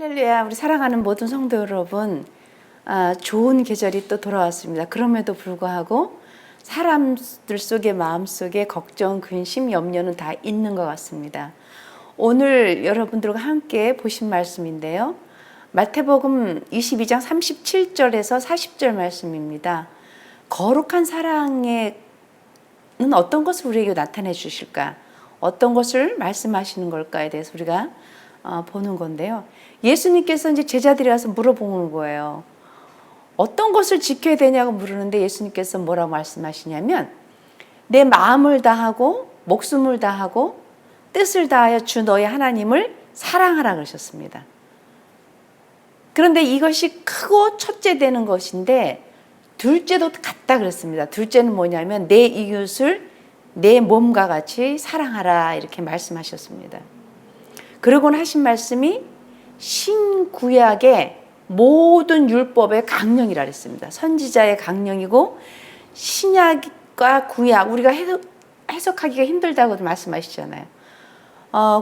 할렐루야, 우리 사랑하는 모든 성도 여러분, 좋은 계절이 또 돌아왔습니다. 그럼에도 불구하고 사람들 속에 마음 속에 걱정, 근심, 염려는 다 있는 것 같습니다. 오늘 여러분들과 함께 보신 말씀인데요. 마태복음 22장 37절에서 40절 말씀입니다. 거룩한 사랑에는 어떤 것을 우리에게 나타내 주실까? 어떤 것을 말씀하시는 걸까에 대해서 우리가 보는 건데요. 예수님께서 이제 제자들이 와서 물어보는 거예요. 어떤 것을 지켜야 되냐고 물으는데 예수님께서 뭐라고 말씀하시냐면 내 마음을 다하고 목숨을 다하고 뜻을 다하여 주 너의 하나님을 사랑하라 그러셨습니다. 그런데 이것이 크고 첫째 되는 것인데 둘째도 같다 그랬습니다. 둘째는 뭐냐면 내 이웃을 내 몸과 같이 사랑하라 이렇게 말씀하셨습니다. 그러고는 하신 말씀이 신구약의 모든 율법의 강령이라 그랬습니다. 선지자의 강령이고 신약과 구약 우리가 해석하기가 힘들다고 말씀하시잖아요.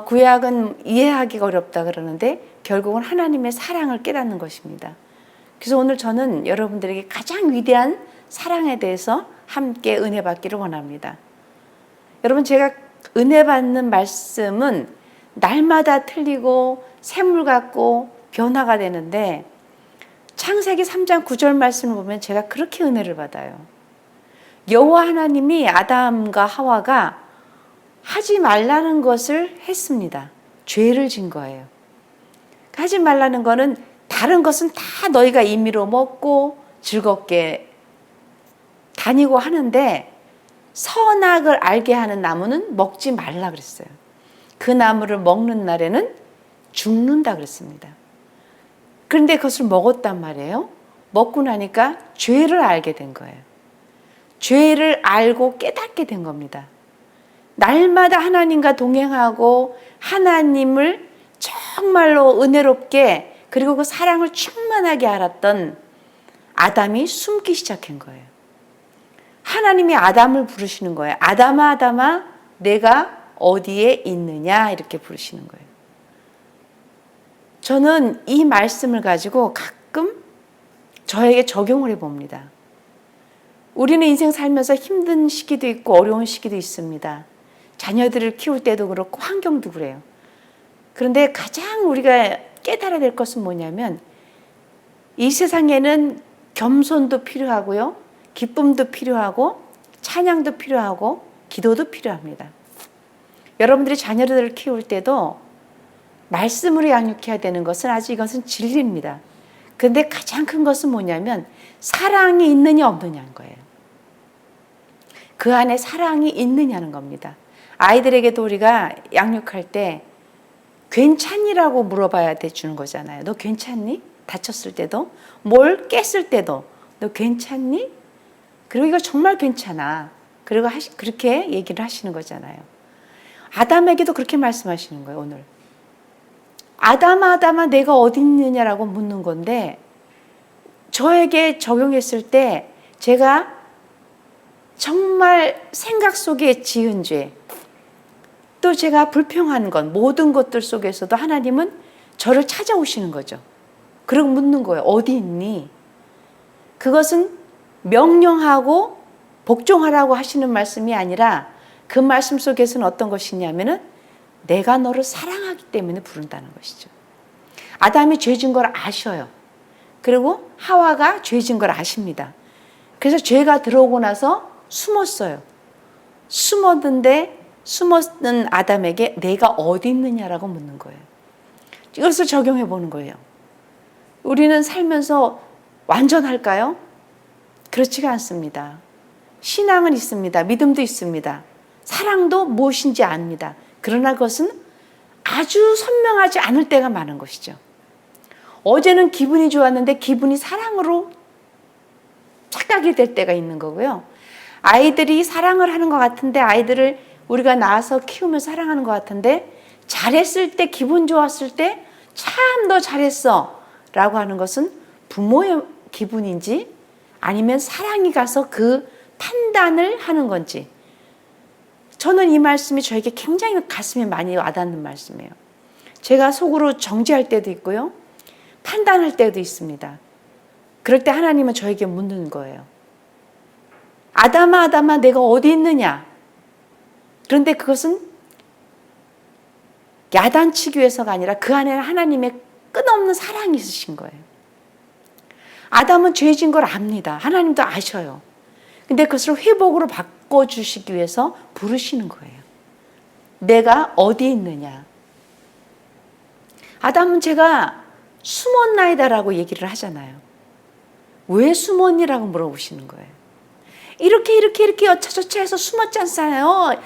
구약은 이해하기가 어렵다 그러는데 결국은 하나님의 사랑을 깨닫는 것입니다. 그래서 오늘 저는 여러분들에게 가장 위대한 사랑에 대해서 함께 은혜 받기를 원합니다. 여러분, 제가 은혜 받는 말씀은 날마다 틀리고 샘물 같고 변화가 되는데 창세기 3장 9절 말씀을 보면 제가 그렇게 은혜를 받아요. 여호와 하나님이 아담과 하와가 하지 말라는 것을 했습니다. 죄를 진 거예요. 하지 말라는 거는 다른 것은 다 너희가 임의로 먹고 즐겁게 다니고 하는데 선악을 알게 하는 나무는 먹지 말라 그랬어요. 그 나무를 먹는 날에는 죽는다 그랬습니다. 그런데 그것을 먹었단 말이에요. 먹고 나니까 죄를 알게 된 거예요. 죄를 알고 깨닫게 된 겁니다. 날마다 하나님과 동행하고 하나님을 정말로 은혜롭게 그리고 그 사랑을 충만하게 알았던 아담이 숨기 시작한 거예요. 하나님이 아담을 부르시는 거예요. 아담아, 아담아, 내가 어디에 있느냐 이렇게 부르시는 거예요. 저는 이 말씀을 가지고 가끔 저에게 적용을 해봅니다. 우리는 인생 살면서 힘든 시기도 있고 어려운 시기도 있습니다. 자녀들을 키울 때도 그렇고 환경도 그래요. 그런데 가장 우리가 깨달아야 될 것은 뭐냐면 이 세상에는 겸손도 필요하고요. 기쁨도 필요하고 찬양도 필요하고 기도도 필요합니다. 여러분들이 자녀들을 키울 때도 말씀으로 양육해야 되는 것은 아주 이것은 진리입니다. 그런데 가장 큰 것은 뭐냐면 사랑이 있느냐 없느냐는 거예요. 그 안에 사랑이 있느냐는 겁니다. 아이들에게도 우리가 양육할 때 괜찮니라고 물어봐야 주는 거잖아요. 너 괜찮니? 다쳤을 때도 뭘 깼을 때도 너 괜찮니? 그리고 이거 정말 괜찮아. 그리고 그렇게 얘기를 하시는 거잖아요. 아담에게도 그렇게 말씀하시는 거예요. 오늘 아담아, 아담아, 내가 어디 있느냐라고 묻는 건데 저에게 적용했을 때 제가 정말 생각 속에 지은 죄, 또 제가 불평한 것, 모든 것들 속에서도 하나님은 저를 찾아오시는 거죠. 그리고 묻는 거예요. 어디 있니? 그것은 명령하고 복종하라고 하시는 말씀이 아니라 그 말씀 속에서는 어떤 것이냐면은 내가 너를 사랑하기 때문에 부른다는 것이죠. 아담이 죄진 걸 아셔요. 그리고 하와가 죄진 걸 아십니다. 그래서 죄가 들어오고 나서 숨었어요. 숨었는 아담에게 내가 어디 있느냐라고 묻는 거예요. 이것을 적용해 보는 거예요. 우리는 살면서 완전할까요? 그렇지가 않습니다. 신앙은 있습니다. 믿음도 있습니다. 사랑도 무엇인지 압니다. 그러나 그것은 아주 선명하지 않을 때가 많은 것이죠. 어제는 기분이 좋았는데 기분이 사랑으로 착각이 될 때가 있는 거고요. 아이들이 사랑을 하는 것 같은데 아이들을 우리가 낳아서 키우며 사랑하는 것 같은데 잘했을 때 기분 좋았을 때 참 너 잘했어 라고 하는 것은 부모의 기분인지 아니면 사랑이 가서 그 판단을 하는 건지 저는 이 말씀이 저에게 굉장히 가슴에 많이 와닿는 말씀이에요. 제가 속으로 정죄할 때도 있고요. 판단할 때도 있습니다. 그럴 때 하나님은 저에게 묻는 거예요. 아담아, 아담아, 내가 어디 있느냐? 그런데 그것은 야단치기 위해서가 아니라 그 안에는 하나님의 끝없는 사랑이 있으신 거예요. 아담은 죄진 걸 압니다. 하나님도 아셔요. 근데 그것을 회복으로 바꿔주시기 위해서 부르시는 거예요. 내가 어디 있느냐? 아담은 제가 숨었나이다라고 얘기를 하잖아요. 왜 숨었니라고 물어보시는 거예요. 이렇게 여차저차 해서 숨었지 않아요.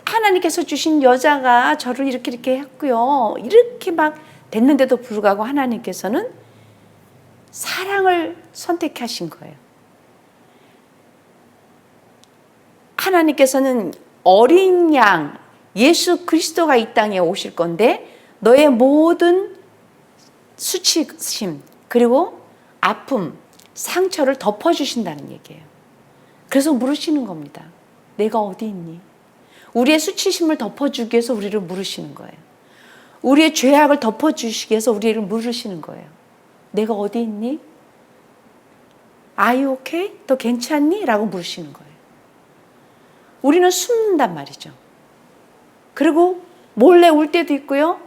하나님께서 주신 여자가 저를 이렇게 했고요. 이렇게 막 됐는데도 불구하고 하나님께서는 사랑을 선택하신 거예요. 하나님께서는 어린 양 예수 그리스도가 이 땅에 오실 건데 너의 모든 수치심 그리고 아픔, 상처를 덮어주신다는 얘기예요. 그래서 물으시는 겁니다. 내가 어디 있니? 우리의 수치심을 덮어주기 위해서 우리를 물으시는 거예요. 우리의 죄악을 덮어주시기 위해서 우리를 물으시는 거예요. 내가 어디 있니? Are you okay? 너 괜찮니? 라고 물으시는 거예요. 우리는 숨는단 말이죠. 그리고 몰래 울 때도 있고요.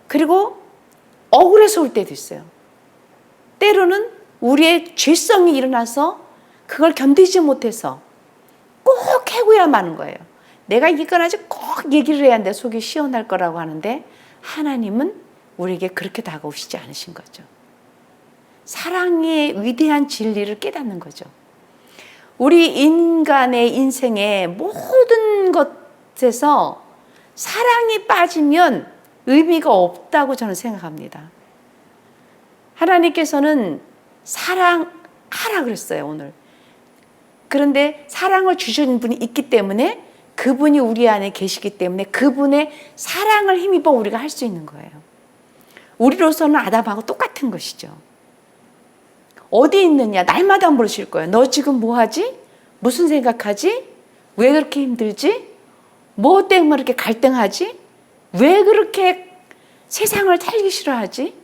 그리고 억울해서 울 때도 있어요. 때로는 우리의 죄성이 일어나서 그걸 견디지 못해서 꼭 해고야만 하는 거예요. 내가 이거까지 꼭 얘기를 해야 내 속이 시원할 거라고 하는데 하나님은 우리에게 그렇게 다가오시지 않으신 거죠. 사랑의 위대한 진리를 깨닫는 거죠. 우리 인간의 인생의 모든 것에서 사랑이 빠지면 의미가 없다고 저는 생각합니다. 하나님께서는 사랑하라 그랬어요, 오늘. 그런데 사랑을 주신 분이 있기 때문에 그분이 우리 안에 계시기 때문에 그분의 사랑을 힘입어 우리가 할 수 있는 거예요. 우리로서는 아담하고 똑같은 것이죠. 어디 있느냐? 날마다 물으실 거예요. 너 지금 뭐 하지? 무슨 생각하지? 왜 그렇게 힘들지? 뭐 때문에 그렇게 갈등하지? 왜 그렇게 세상을 살기 싫어하지?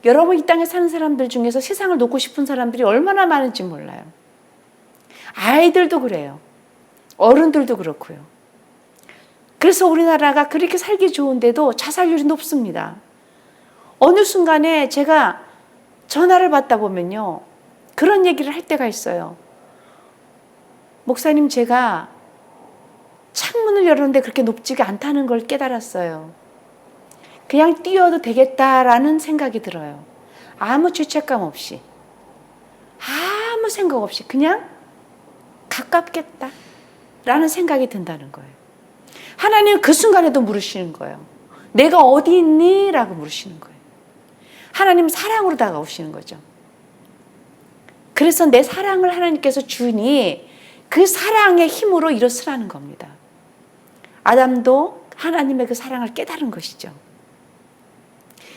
여러분 이 땅에 사는 사람들 중에서 세상을 놓고 싶은 사람들이 얼마나 많은지 몰라요. 아이들도 그래요. 어른들도 그렇고요. 그래서 우리나라가 그렇게 살기 좋은데도 자살률이 높습니다. 어느 순간에 제가 전화를 받다 보면요. 그런 얘기를 할 때가 있어요. 목사님, 제가 창문을 열었는데 그렇게 높지가 않다는 걸 깨달았어요. 그냥 뛰어도 되겠다라는 생각이 들어요. 아무 죄책감 없이, 아무 생각 없이 그냥 가깝겠다라는 생각이 든다는 거예요. 하나님은 그 순간에도 물으시는 거예요. 내가 어디 있니? 라고 물으시는 거예요. 하나님은 사랑으로 다가오시는 거죠. 그래서 내 사랑을 하나님께서 주니 그 사랑의 힘으로 일어서라는 겁니다. 아담도 하나님의 그 사랑을 깨달은 것이죠.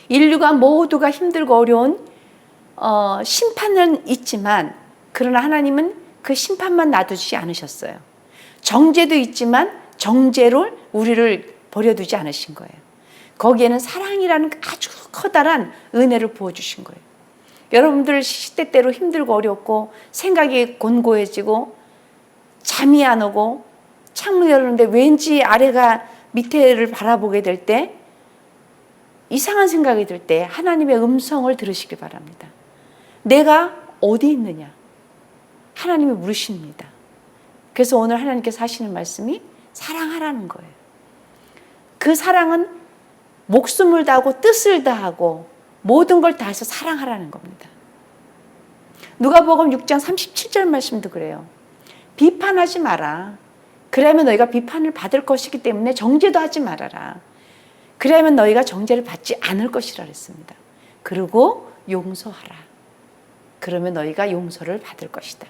인류가 모두가 힘들고 어려운 심판은 있지만 그러나 하나님은 그 심판만 놔두지 않으셨어요. 정죄도 있지만 정죄로 우리를 버려두지 않으신 거예요. 거기에는 사랑이라는 아주 커다란 은혜를 부어주신 거예요. 여러분들 시시때때로 힘들고 어렵고 생각이 곤고해지고 잠이 안 오고 창문 열었는데 왠지 아래가 밑에를 바라보게 될 때 이상한 생각이 들 때 하나님의 음성을 들으시기 바랍니다. 내가 어디 있느냐? 하나님이 물으십니다. 그래서 오늘 하나님께서 하시는 말씀이 사랑하라는 거예요. 그 사랑은 목숨을 다하고 뜻을 다하고 모든 걸 다해서 사랑하라는 겁니다. 누가복음 6장 37절 말씀도 그래요. 비판하지 마라. 그러면 너희가 비판을 받을 것이기 때문에 정죄도 하지 말아라. 그러면 너희가 정죄를 받지 않을 것이라 그랬습니다. 그리고 용서하라. 그러면 너희가 용서를 받을 것이다.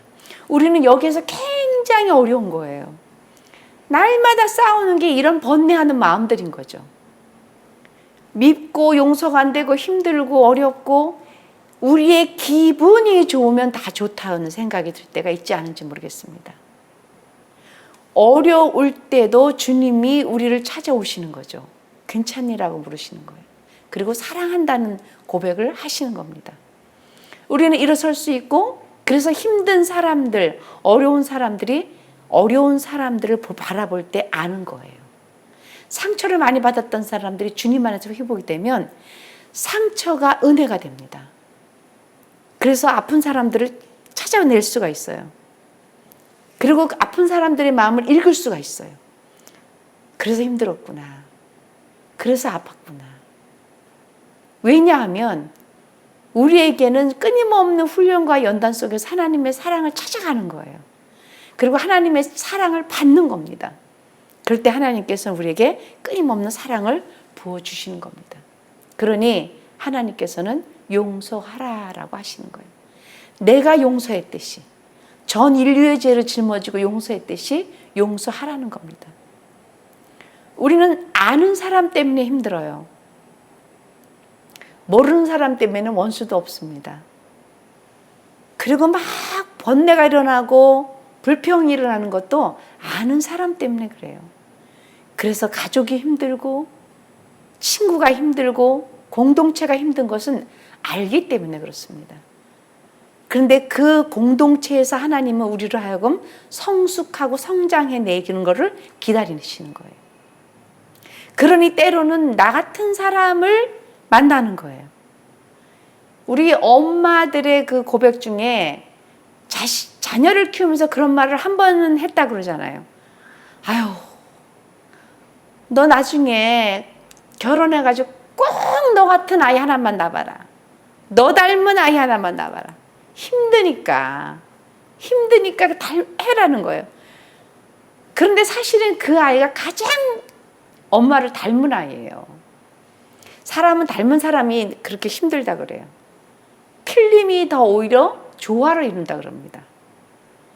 우리는 여기에서 굉장히 어려운 거예요. 날마다 싸우는 게 이런 번뇌하는 마음들인 거죠. 밉고 용서가 안 되고 힘들고 어렵고 우리의 기분이 좋으면 다 좋다는 생각이 들 때가 있지 않은지 모르겠습니다. 어려울 때도 주님이 우리를 찾아오시는 거죠. 괜찮니라고 물으시는 거예요. 그리고 사랑한다는 고백을 하시는 겁니다. 우리는 일어설 수 있고, 그래서 힘든 사람들, 어려운 사람들을 바라볼 때 아는 거예요. 상처를 많이 받았던 사람들이 주님 안에서 회복이 되면 상처가 은혜가 됩니다. 그래서 아픈 사람들을 찾아낼 수가 있어요. 그리고 아픈 사람들의 마음을 읽을 수가 있어요. 그래서 힘들었구나. 그래서 아팠구나. 왜냐하면 우리에게는 끊임없는 훈련과 연단 속에서 하나님의 사랑을 찾아가는 거예요. 그리고 하나님의 사랑을 받는 겁니다. 그럴 때 하나님께서는 우리에게 끊임없는 사랑을 부어주시는 겁니다. 그러니 하나님께서는 용서하라라고 하시는 거예요. 내가 용서했듯이, 전 인류의 죄를 짊어지고 용서했듯이 용서하라는 겁니다. 우리는 아는 사람 때문에 힘들어요. 모르는 사람 때문에는 원수도 없습니다. 그리고 막 번뇌가 일어나고 불평이 일어나는 것도 아는 사람 때문에 그래요. 그래서 가족이 힘들고 친구가 힘들고 공동체가 힘든 것은 알기 때문에 그렇습니다. 그런데 그 공동체에서 하나님은 우리로 하여금 성숙하고 성장해내기는 것을 기다리시는 거예요. 그러니 때로는 나 같은 사람을 만나는 거예요. 우리 엄마들의 그 고백 중에 자녀를 키우면서 그런 말을 한 번은 했다 그러잖아요. 아유, 너 나중에 결혼해가지고 꼭 너 같은 아이 하나만 낳아봐라. 너 닮은 아이 하나만 낳아봐라. 힘드니까 해라는 거예요. 그런데 사실은 그 아이가 가장 엄마를 닮은 아이예요. 사람은 닮은 사람이 그렇게 힘들다 그래요. 틀림이 더 오히려 조화를 이룬다 그럽니다.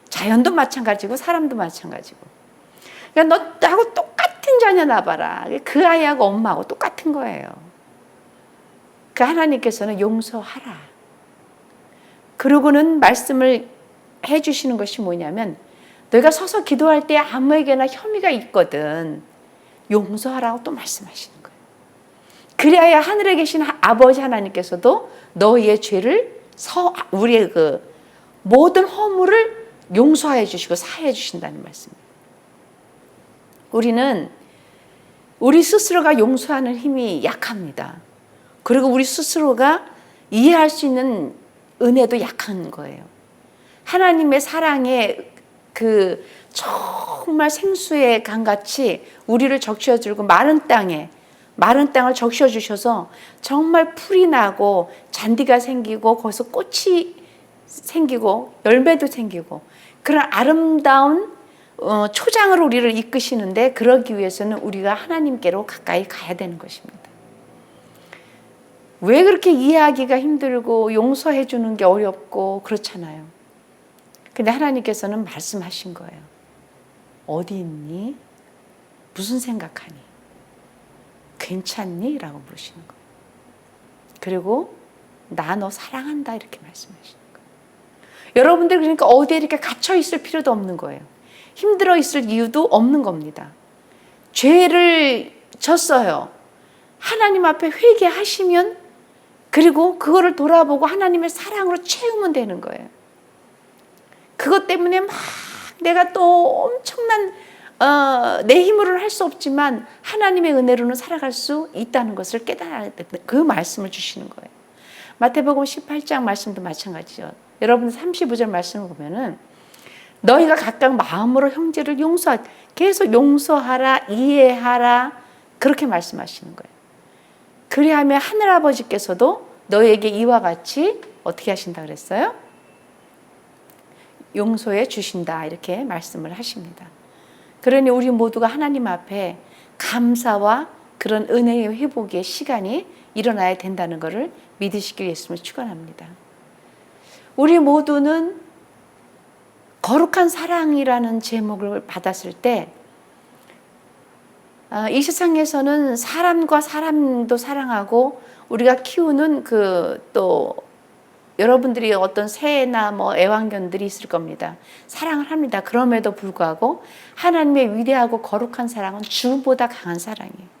자연도 마찬가지고 사람도 마찬가지고. 그러니까 너하고 똑같은 자녀 낳아봐라. 그 아이하고 엄마하고 똑같은 거예요. 그 하나님께서는 용서하라. 그러고는 말씀을 해주시는 것이 뭐냐면, 너희가 서서 기도할 때 아무에게나 혐의가 있거든 용서하라고 또 말씀하시는 거예요. 그래야 하늘에 계신 아버지 하나님께서도 너희의 죄를 우리의 그 모든 허물을 용서해 주시고 사해 주신다는 말씀입니다. 우리는 우리 스스로가 용서하는 힘이 약합니다. 그리고 우리 스스로가 이해할 수 있는 은혜도 약한 거예요. 하나님의 사랑에 그 정말 생수의 강같이 우리를 적셔주고 마른 땅을 적셔 주셔서 정말 풀이 나고 잔디가 생기고 거기서 꽃이 생기고 열매도 생기고 그런 아름다운 초장으로 우리를 이끄시는데, 그러기 위해서는 우리가 하나님께로 가까이 가야 되는 것입니다. 왜 그렇게 이해하기가 힘들고 용서해 주는 게 어렵고 그렇잖아요. 근데 하나님께서는 말씀하신 거예요. 어디 있니? 무슨 생각하니? 괜찮니? 라고 물으시는 거예요. 그리고 나 너 사랑한다 이렇게 말씀하시는 거예요. 여러분들 그러니까 어디에 이렇게 갇혀 있을 필요도 없는 거예요. 힘들어 있을 이유도 없는 겁니다. 죄를 졌어요. 하나님 앞에 회개하시면, 그리고 그거를 돌아보고 하나님의 사랑으로 채우면 되는 거예요. 그것 때문에 막 내가 또 엄청난 내 힘으로는 할 수 없지만 하나님의 은혜로는 살아갈 수 있다는 것을 깨달아야 된다. 그 말씀을 주시는 거예요. 마태복음 18장 말씀도 마찬가지죠. 여러분 35절 말씀을 보면은 너희가 각각 마음으로 형제를 계속 용서하라, 이해하라, 그렇게 말씀하시는 거예요. 그리하면 하늘아버지께서도 너희에게 이와 같이 어떻게 하신다 그랬어요? 용서해 주신다 이렇게 말씀을 하십니다. 그러니 우리 모두가 하나님 앞에 감사와 그런 은혜의 회복의 시간이 일어나야 된다는 것을 믿으시길 예수님을 축원합니다. 우리 모두는 거룩한 사랑이라는 제목을 받았을 때 이 세상에서는 사람과 사람도 사랑하고 우리가 키우는 또 여러분들이 어떤 새나 뭐 애완견들이 있을 겁니다. 사랑을 합니다. 그럼에도 불구하고 하나님의 위대하고 거룩한 사랑은 주보다 강한 사랑이에요.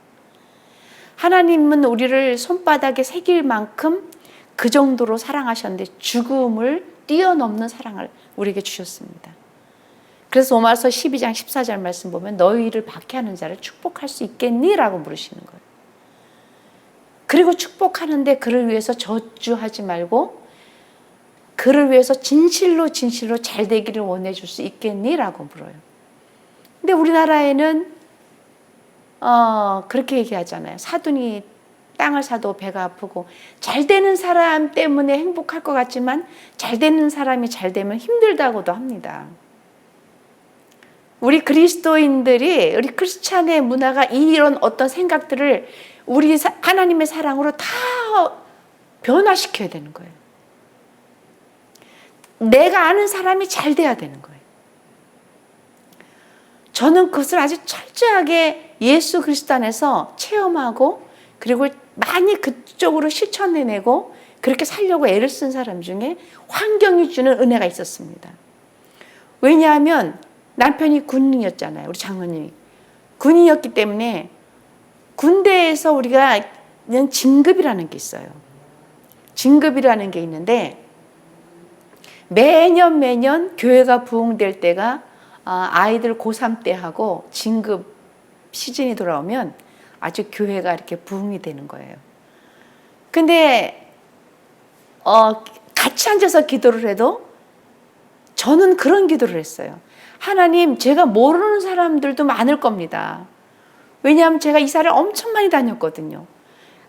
하나님은 우리를 손바닥에 새길 만큼 그 정도로 사랑하셨는데 죽음을 뛰어넘는 사랑을 우리에게 주셨습니다. 그래서 로마서 12장 14절 말씀 보면 너희를 박해하는 자를 축복할 수 있겠니? 라고 물으시는 거예요. 그리고 축복하는데 그를 위해서 저주하지 말고 그를 위해서 진실로 잘 되기를 원해줄 수 있겠니? 라고 물어요. 근데 우리나라에는 그렇게 얘기하잖아요. 사돈이 땅을 사도 배가 아프고 잘 되는 사람 때문에 행복할 것 같지만 잘 되는 사람이 잘 되면 힘들다고도 합니다. 우리 그리스도인들이 우리 크리스찬의 문화가 이런 어떤 생각들을 우리 하나님의 사랑으로 다 변화시켜야 되는 거예요. 내가 아는 사람이 잘 돼야 되는 거예요. 저는 그것을 아주 철저하게 예수 그리스도 안에서 체험하고 그리고 많이 그쪽으로 실천해내고 그렇게 살려고 애를 쓴 사람 중에 환경이 주는 은혜가 있었습니다. 왜냐하면 남편이 군인이었잖아요. 우리 장모님이. 군인이었기 때문에 군대에서 우리가 진급이라는 게 있어요. 진급이라는 게 있는데 매년 교회가 부흥될 때가 아이들 고3 때 하고 진급 시즌이 돌아오면 아주 교회가 이렇게 부흥이 되는 거예요. 근데 같이 앉아서 기도를 해도 저는 그런 기도를 했어요. 하나님, 제가 모르는 사람들도 많을 겁니다. 왜냐하면 제가 이사를 엄청 많이 다녔거든요.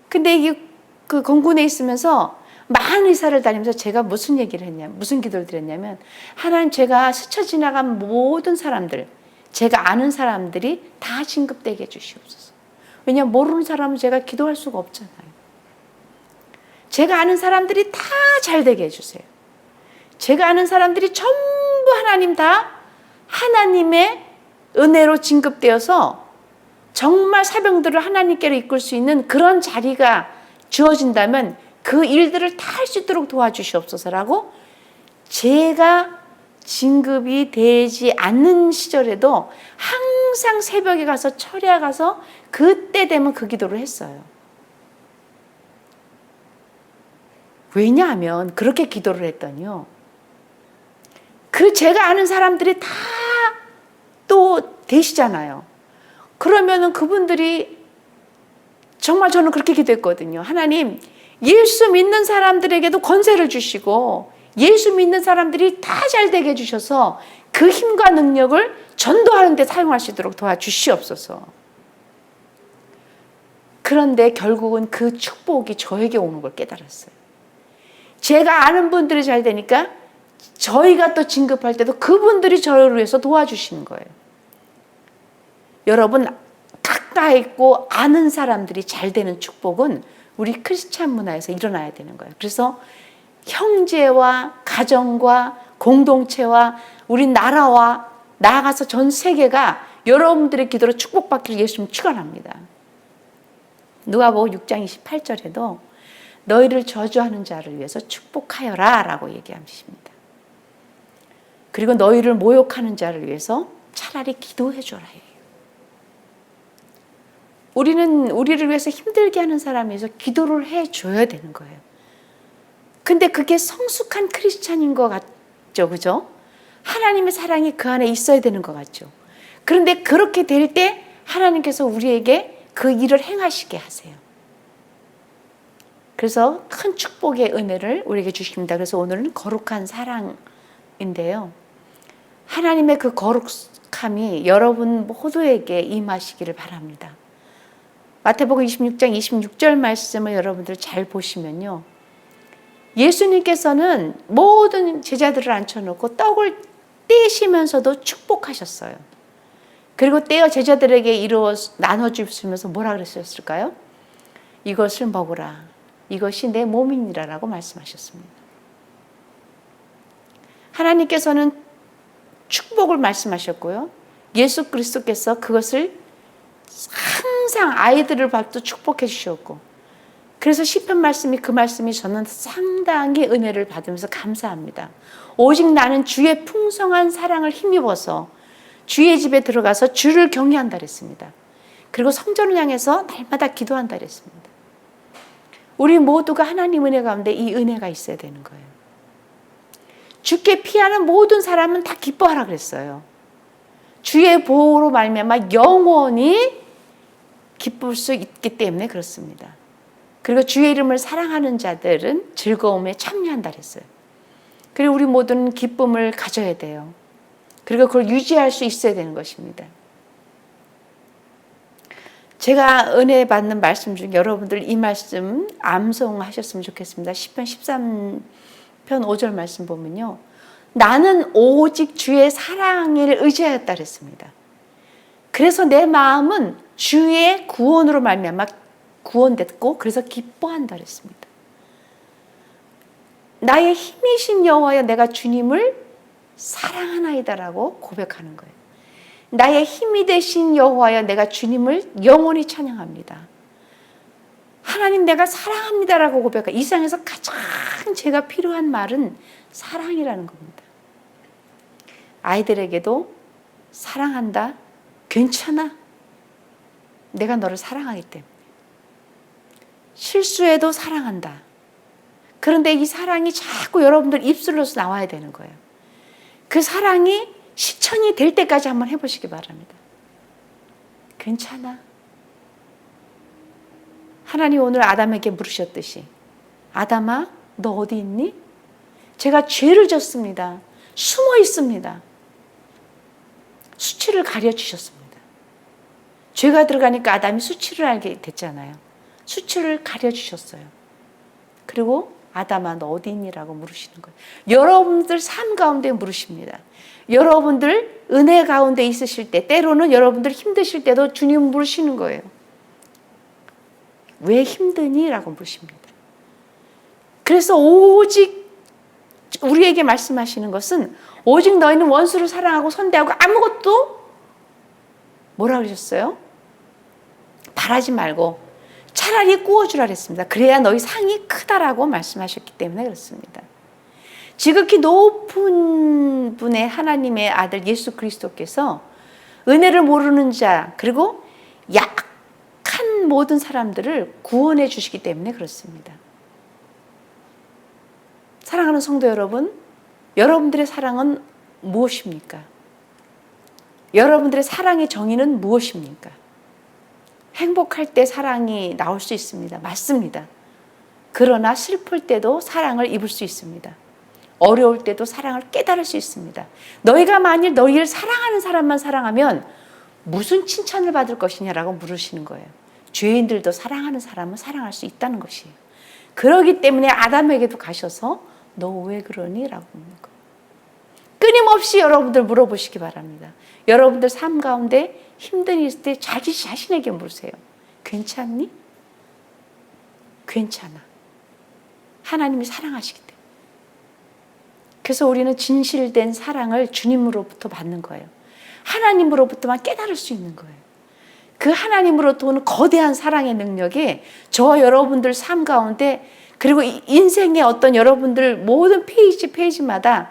근데 이게 그 공군에 있으면서 많은 이사를 다니면서 제가 무슨 기도를 드렸냐면 하나님, 제가 스쳐 지나간 모든 사람들, 제가 아는 사람들이 다 진급되게 해주시옵소서. 왜냐하면 모르는 사람은 제가 기도할 수가 없잖아요. 제가 아는 사람들이 다 잘되게 해주세요. 제가 아는 사람들이 전부 하나님 다 하나님의 은혜로 진급되어서 정말 사병들을 하나님께로 이끌 수 있는 그런 자리가 주어진다면 그 일들을 다 할 수 있도록 도와주시옵소서라고 제가 진급이 되지 않는 시절에도 항상 새벽에 가서 철야 가서 그때 되면 그 기도를 했어요. 왜냐하면 그렇게 기도를 했더니요. 그 제가 아는 사람들이 다 또 되시잖아요. 그러면은 그분들이 정말 저는 그렇게 기도했거든요. 하나님, 예수 믿는 사람들에게도 권세를 주시고 예수 믿는 사람들이 다 잘되게 해주셔서 그 힘과 능력을 전도하는 데 사용할 수 있도록 도와주시옵소서. 그런데 결국은 그 축복이 저에게 오는 걸 깨달았어요. 제가 아는 분들이 잘 되니까 저희가 또 진급할 때도 그분들이 저를 위해서 도와주시는 거예요. 여러분, 가까이 있고 아는 사람들이 잘 되는 축복은 우리 크리스찬 문화에서 일어나야 되는 거예요. 그래서 형제와 가정과 공동체와 우리 나라와 나아가서 전 세계가 여러분들의 기도로 축복받기를 예수님 축원합니다. 누가복음 6장 28절에도 너희를 저주하는 자를 위해서 축복하여라 라고 얘기하십니다. 그리고 너희를 모욕하는 자를 위해서 차라리 기도해 줘라 해요. 우리는 우리를 위해서 힘들게 하는 사람에 위해서 기도를 해줘야 되는 거예요. 근데 그게 성숙한 크리스찬인 것 같죠, 그죠? 하나님의 사랑이 그 안에 있어야 되는 것 같죠. 그런데 그렇게 될 때 하나님께서 우리에게 그 일을 행하시게 하세요. 그래서 큰 축복의 은혜를 우리에게 주십니다. 그래서 오늘은 거룩한 사랑인데요. 하나님의 그 거룩함이 여러분 모두에게 임하시기를 바랍니다. 마태복음 26장 26절 말씀을 여러분들 잘 보시면요. 예수님께서는 모든 제자들을 앉혀놓고 떡을 떼시면서도 축복하셨어요. 그리고 떼어 제자들에게 이루어 나눠주시면서 뭐라 그랬을까요? 이것을 먹으라. 이것이 내 몸이니라 라고 말씀하셨습니다. 하나님께서는 축복을 말씀하셨고요. 예수 그리스도께서 그것을 항상 아이들을 봐도 축복해 주셨고, 그래서 시편 말씀이 그 말씀이 저는 상당히 은혜를 받으면서 감사합니다. 오직 나는 주의 풍성한 사랑을 힘입어서 주의 집에 들어가서 주를 경외한다 그랬습니다. 그리고 성전을 향해서 날마다 기도한다 그랬습니다. 우리 모두가 하나님 은혜 가운데 이 은혜가 있어야 되는 거예요. 주께 피하는 모든 사람은 다 기뻐하라 그랬어요. 주의 보호로 말미암아 영원히 기쁠 수 있기 때문에 그렇습니다. 그리고 주의 이름을 사랑하는 자들은 즐거움에 참여한다 그랬어요. 그리고 우리 모두는 기쁨을 가져야 돼요. 그리고 그걸 유지할 수 있어야 되는 것입니다. 제가 은혜 받는 말씀 중 여러분들 이 말씀 암송하셨으면 좋겠습니다. 시편 13편 5절 말씀 보면요. 나는 오직 주의 사랑을 의지하였다 그랬습니다. 그래서 내 마음은 주의 구원으로 말미암아 구원됐고 그래서 기뻐한다 그랬습니다. 나의 힘이신 여호와여 내가 주님을 사랑하나이다라고 고백하는 거예요. 나의 힘이 되신 여호와여 내가 주님을 영원히 찬양합니다. 하나님 내가 사랑합니다라고 고백하. 이 세상에서 가장 제가 필요한 말은 사랑이라는 겁니다. 아이들에게도 사랑한다. 괜찮아. 내가 너를 사랑하기 때문에. 실수해도 사랑한다. 그런데 이 사랑이 자꾸 여러분들 입술로서 나와야 되는 거예요. 그 사랑이 실천이 될 때까지 한번 해보시기 바랍니다. 괜찮아. 하나님 오늘 아담에게 물으셨듯이 아담아 너 어디 있니? 제가 죄를 졌습니다. 숨어 있습니다. 수치를 가려주셨습니다. 죄가 들어가니까 아담이 수치를 알게 됐잖아요. 수치를 가려주셨어요. 그리고 아담아 너 어디 있니라고 물으시는 거예요. 여러분들 삶 가운데 물으십니다. 여러분들 은혜 가운데 있으실 때 때로는 여러분들 힘드실 때도 주님 물으시는 거예요. 왜 힘드니? 라고 물으십니다. 그래서 오직 우리에게 말씀하시는 것은 오직 너희는 원수를 사랑하고 선대하고 아무것도 뭐라 그러셨어요? 바라지 말고 차라리 꾸어주라 그랬습니다. 그래야 너희 상이 크다라고 말씀하셨기 때문에 그렇습니다. 지극히 높은 분의 하나님의 아들 예수 그리스도께서 은혜를 모르는 자 그리고 약한 모든 사람들을 구원해 주시기 때문에 그렇습니다. 사랑하는 성도 여러분, 여러분들의 사랑은 무엇입니까? 여러분들의 사랑의 정의는 무엇입니까? 행복할 때 사랑이 나올 수 있습니다. 맞습니다. 그러나 슬플 때도 사랑을 입을 수 있습니다. 어려울 때도 사랑을 깨달을 수 있습니다. 너희가 만일 너희를 사랑하는 사람만 사랑하면 무슨 칭찬을 받을 것이냐라고 물으시는 거예요. 죄인들도 사랑하는 사람은 사랑할 수 있다는 것이에요. 그러기 때문에 아담에게도 가셔서 너 왜 그러니? 라고 묻는 거예요. 끊임없이 여러분들 물어보시기 바랍니다. 여러분들 삶 가운데 힘든 일 있을 때 자기 자신에게 물으세요. 괜찮니? 괜찮아. 하나님이 사랑하시기 때문에. 그래서 우리는 진실된 사랑을 주님으로부터 받는 거예요. 하나님으로부터만 깨달을 수 있는 거예요. 그 하나님으로부터 오는 거대한 사랑의 능력이 저와 여러분들 삶 가운데 그리고 인생의 어떤 여러분들 모든 페이지마다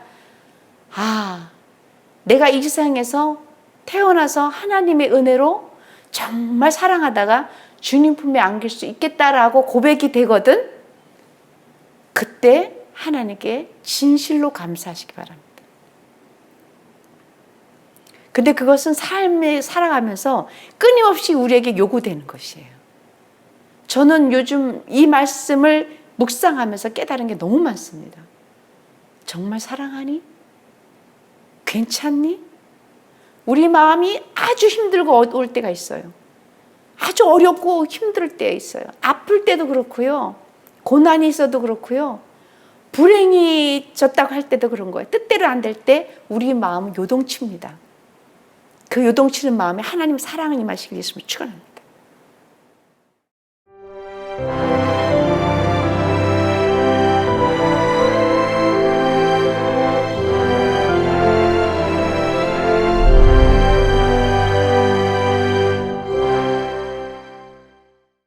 내가 이 세상에서 태어나서 하나님의 은혜로 정말 사랑하다가 주님 품에 안길 수 있겠다라고 고백이 되거든. 그때 하나님께 진실로 감사하시기 바랍니다. 근데 그것은 삶에 살아가면서 끊임없이 우리에게 요구되는 것이에요. 저는 요즘 이 말씀을 묵상하면서 깨달은 게 너무 많습니다. 정말 사랑하니? 괜찮니? 우리 마음이 아주 힘들고 올 때가 있어요. 아주 어렵고 힘들 때 있어요. 아플 때도 그렇고요. 고난이 있어도 그렇고요. 불행이 졌다고 할 때도 그런 거예요. 뜻대로 안 될 때 우리 마음은 요동칩니다. 그 요동치는 마음에 하나님 사랑을 임하시길 예수님을 축원합니다.